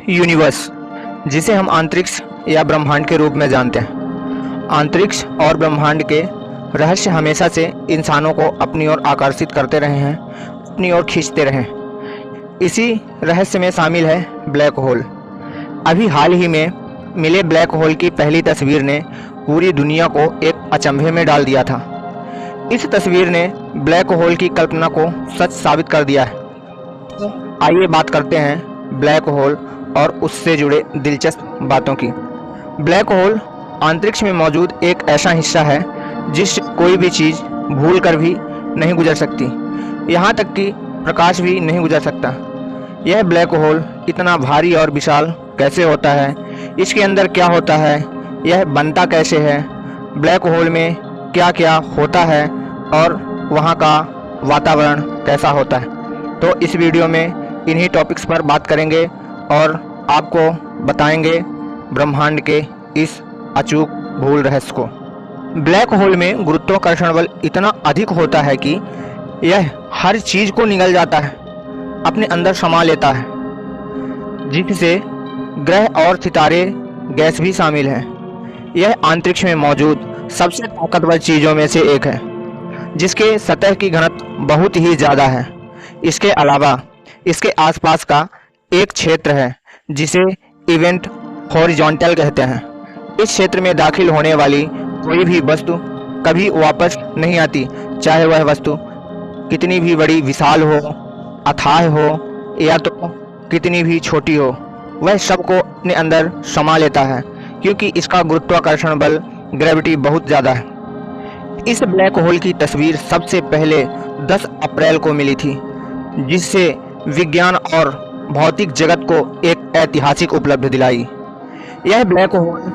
Universe, जिसे हम अंतरिक्ष या ब्रह्मांड के रूप में जानते हैं। अंतरिक्ष और ब्रह्मांड के रहस्य हमेशा से इंसानों को अपनी ओर आकर्षित करते रहे हैं, अपनी ओर खींचते रहे हैं। इसी रहस्य में शामिल है ब्लैक होल। अभी हाल ही में मिले ब्लैक होल की पहली तस्वीर ने पूरी दुनिया को एक अचंभे में डाल दिया था। इस तस्वीर ने ब्लैक होल की कल्पना को सच साबित कर दिया है। आइए बात करते हैं ब्लैक होल और उससे जुड़े दिलचस्प बातों की। ब्लैक होल अंतरिक्ष में मौजूद एक ऐसा हिस्सा है जिससे कोई भी चीज़ भूल कर भी नहीं गुजर सकती, यहाँ तक कि प्रकाश भी नहीं गुजर सकता। यह ब्लैक होल इतना भारी और विशाल कैसे होता है, इसके अंदर क्या होता है, यह बनता कैसे है, ब्लैक होल में क्या क्या होता है और वहाँ का वातावरण कैसा होता है, तो इस वीडियो में इन्हीं टॉपिक्स पर बात करेंगे और आपको बताएंगे ब्रह्मांड के इस अचूक भूल रहस्य को। ब्लैक होल में गुरुत्वाकर्षण बल इतना अधिक होता है कि यह हर चीज़ को निगल जाता है, अपने अंदर समा लेता है, जिससे ग्रह और सितारे गैस भी शामिल हैं। यह अंतरिक्ष में मौजूद सबसे ताकतवर चीज़ों में से एक है, जिसके सतह की घनत्व बहुत ही ज़्यादा है। इसके अलावा इसके आसपास का एक क्षेत्र है जिसे इवेंट हॉरिजॉन्टल कहते हैं। इस क्षेत्र में दाखिल होने वाली कोई भी वस्तु कभी वापस नहीं आती, चाहे वह वस्तु कितनी भी बड़ी विशाल हो, अथाह हो या तो कितनी भी छोटी हो, वह सबको अपने अंदर समा लेता है, क्योंकि इसका गुरुत्वाकर्षण बल ग्रेविटी बहुत ज़्यादा है। इस ब्लैक होल की तस्वीर सबसे पहले 10 अप्रैल को मिली थी, जिससे विज्ञान और भौतिक जगत को एक ऐतिहासिक उपलब्धि दिलाई। यह ब्लैक होल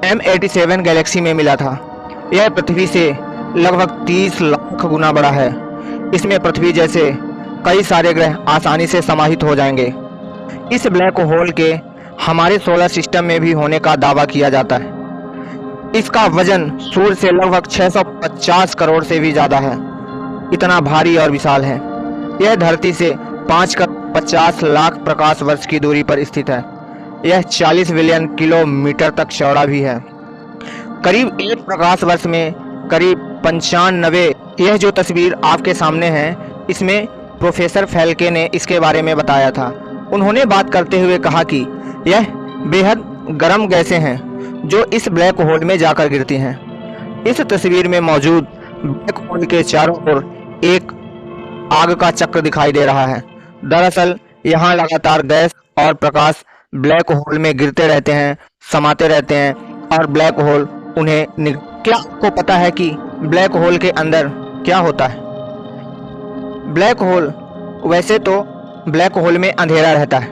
M87 गैलेक्सी में मिला था। यह पृथ्वी से लगभग 30 लाख गुना बड़ा है। इसमें पृथ्वी जैसे कई सारे ग्रह आसानी से समाहित हो जाएंगे। इस ब्लैक होल के हमारे सोलर सिस्टम में भी होने का दावा किया जाता है। इसका वजन सूर्य से लगभग 650 करोड़ से भी ज़्यादा है। इतना भारी और विशाल है। यह धरती से 5,50 लाख प्रकाश वर्ष की दूरी पर स्थित है। यह 40 बिलियन किलोमीटर तक चौड़ा भी है। करीब एक प्रकाश वर्ष में करीब 95। यह जो तस्वीर आपके सामने है, इसमें प्रोफेसर फैल्के ने इसके बारे में बताया था। उन्होंने बात करते हुए कहा कि यह बेहद गर्म गैसें हैं जो इस ब्लैक होल में जाकर गिरती हैं। इस तस्वीर में मौजूद ब्लैक होल के चारों ओर एक आग का चक्र दिखाई दे रहा है। दरअसल यहाँ लगातार गैस और प्रकाश ब्लैक होल में गिरते रहते हैं, समाते रहते हैं और ब्लैक होल उन्हें क्या आपको पता है कि ब्लैक होल के अंदर क्या होता है? ब्लैक होल, वैसे तो ब्लैक होल में अंधेरा रहता है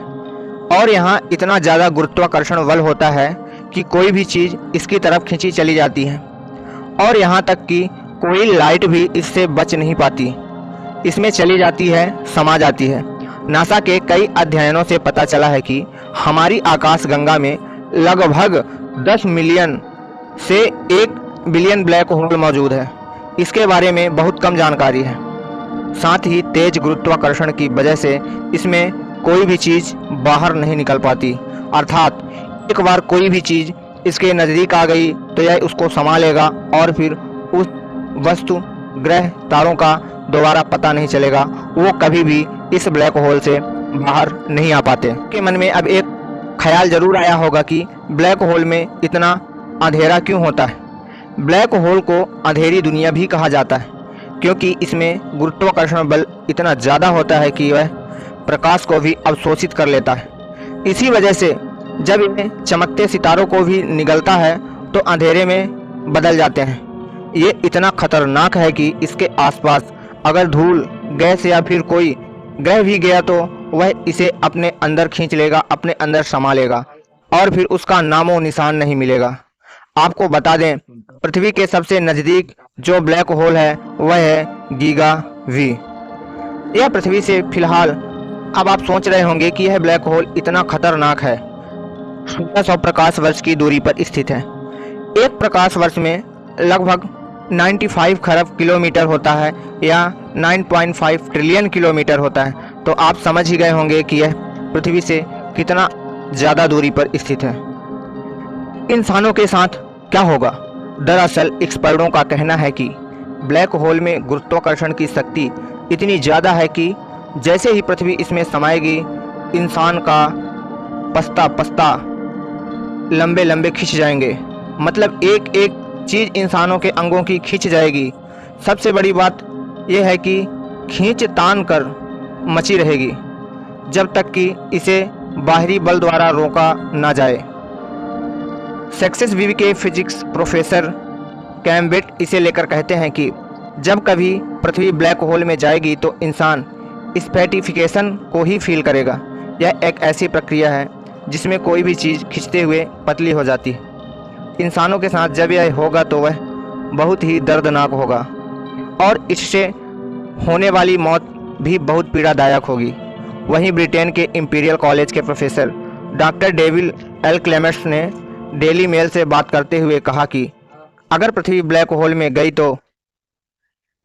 और यहाँ इतना ज़्यादा गुरुत्वाकर्षण बल होता है कि कोई भी चीज़ इसकी तरफ खींची चली जाती है और यहाँ तक कि कोई लाइट भी इससे बच नहीं पाती, इसमें चली जाती है, समा जाती है। नासा के कई अध्ययनों से पता चला है कि हमारी आकाशगंगा में लगभग 10 मिलियन से 1 बिलियन ब्लैक होल मौजूद है। इसके बारे में बहुत कम जानकारी है। साथ ही तेज गुरुत्वाकर्षण की वजह से इसमें कोई भी चीज़ बाहर नहीं निकल पाती, अर्थात एक बार कोई भी चीज़ इसके नज़दीक आ गई तो यह उसको समा लेगा और फिर उस वस्तु, ग्रह, तारों का दोबारा पता नहीं चलेगा। वो कभी भी इस ब्लैक होल से बाहर नहीं आ पाते। के मन में अब एक ख्याल जरूर आया होगा कि ब्लैक होल में इतना अंधेरा क्यों होता है। ब्लैक होल को अंधेरी दुनिया भी कहा जाता है, क्योंकि इसमें गुरुत्वाकर्षण बल इतना ज़्यादा होता है कि वह प्रकाश को भी अवशोषित कर लेता है। इसी वजह से जब इन्हें चमकते सितारों को भी निगलता है तो अंधेरे में बदल जाते हैं। ये इतना खतरनाक है कि इसके आसपास अगर धूल, गैस या फिर कोई ग्रह भी गया तो वह इसे अपने अंदर खींच लेगा, अपने अंदर समा लेगा और फिर उसका नामो निशान नहीं मिलेगा। आपको बता दें, पृथ्वी के सबसे नज़दीक जो ब्लैक होल है वह है गीगा वी। यह पृथ्वी से फिलहाल, अब आप सोच रहे होंगे कि यह ब्लैक होल इतना खतरनाक है, 1600 प्रकाश वर्ष की दूरी पर स्थित है। एक प्रकाश वर्ष में लगभग 95 खरब किलोमीटर होता है या 9.5 ट्रिलियन किलोमीटर होता है। तो आप समझ ही गए होंगे कि यह पृथ्वी से कितना ज़्यादा दूरी पर स्थित है। इंसानों के साथ क्या होगा? दरअसल एक्सपर्टों का कहना है कि ब्लैक होल में गुरुत्वाकर्षण की शक्ति इतनी ज़्यादा है कि जैसे ही पृथ्वी इसमें समाएगी, इंसान का पस्ता पस्ता लंबे लंबे खिंच जाएंगे। मतलब एक एक चीज़ इंसानों के अंगों की खिंच जाएगी। सबसे बड़ी बात यह है कि खींच तान कर मची रहेगी जब तक कि इसे बाहरी बल द्वारा रोका ना जाए। सक्सेस वीवी के फिजिक्स प्रोफेसर कैम्बेट इसे लेकर कहते हैं कि जब कभी पृथ्वी ब्लैक होल में जाएगी तो इंसान स्पैटिफिकेशन को ही फील करेगा। यह एक ऐसी प्रक्रिया है जिसमें कोई भी चीज़ खिंचते हुए पतली हो जाती है। इंसानों के साथ जब यह होगा तो वह बहुत ही दर्दनाक होगा और इससे होने वाली मौत भी बहुत पीड़ादायक होगी। वहीं ब्रिटेन के इंपीरियल कॉलेज के professor doctor David L Clements ने डेली मेल से बात करते हुए कहा कि अगर पृथ्वी ब्लैक होल में गई तो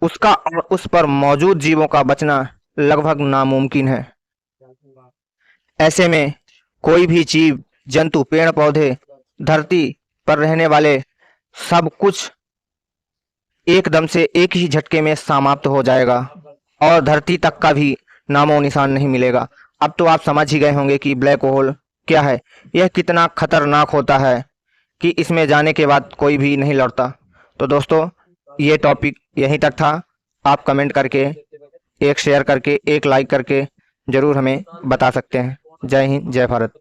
उसका और उस पर मौजूद जीवों का बचना लगभग नामुमकिन है। ऐसे में कोई भी जीव जंतु, पेड़ पौधे, धरती पर रहने वाले सब कुछ एकदम से एक ही झटके में समाप्त हो जाएगा और धरती तक का भी नामो निशान नहीं मिलेगा। अब तो आप समझ ही गए होंगे कि ब्लैक होल क्या है, यह कितना खतरनाक होता है कि इसमें जाने के बाद कोई भी नहीं लौटता। तो दोस्तों, ये टॉपिक यहीं तक था। आप कमेंट करके, एक शेयर करके, एक लाइक करके ज़रूर हमें बता सकते हैं। जय हिंद, जय भारत।